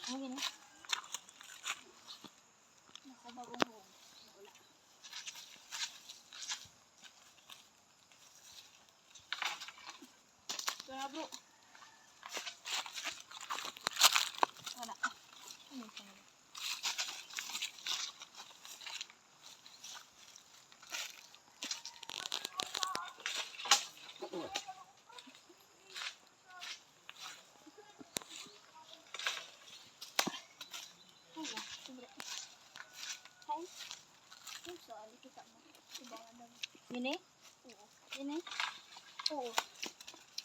Ano gini? Nasa bagong home. Wala. Kaya bro. Wala. Ano yung pangalan? Ini? Oo. Ini? Oo.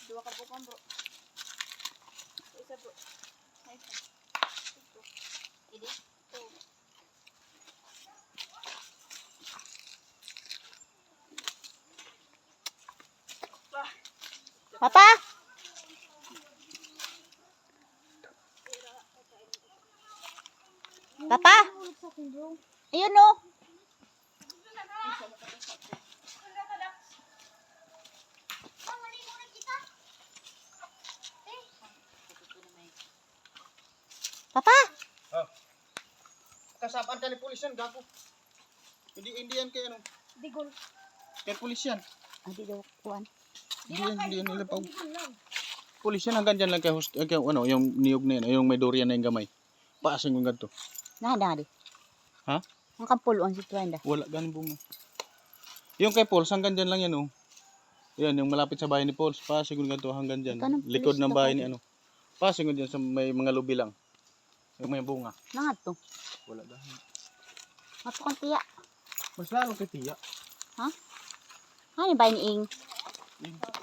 Dua ka bukan bro. Isa bro. Ay isa. Ito. Ini? Oo. Papa? Papa? Ayun no. Papa? Oh. Kasapaan ka ni pulis yan, gapo. Hindi yan kay ano. Digol. Kay pulis yan. Hindi daw kuan. Hindi yan nila pag... Pulis yan, hanggang dyan lang kay, ano, yung niyog na yan, yung may durian na yung gamay. Paasang yung ganito. Nahanda di. Ha? Ang kampuluan si Tuenda. Wala ganun bunga. Yung kay Pauls, hanggang dyan lang yan, oh. Yan, yung malapit sa bahay ni Pauls. Paasang yung ganito hanggang dyan. Likod ng bahay ni ano. Paasang yung dyan sa may mga lubi lang. Yung may bunga. Nangat to. Wala ganun. Matukang tiya. Mas lalo kay Tia. Ha? Ano ba ni Ing?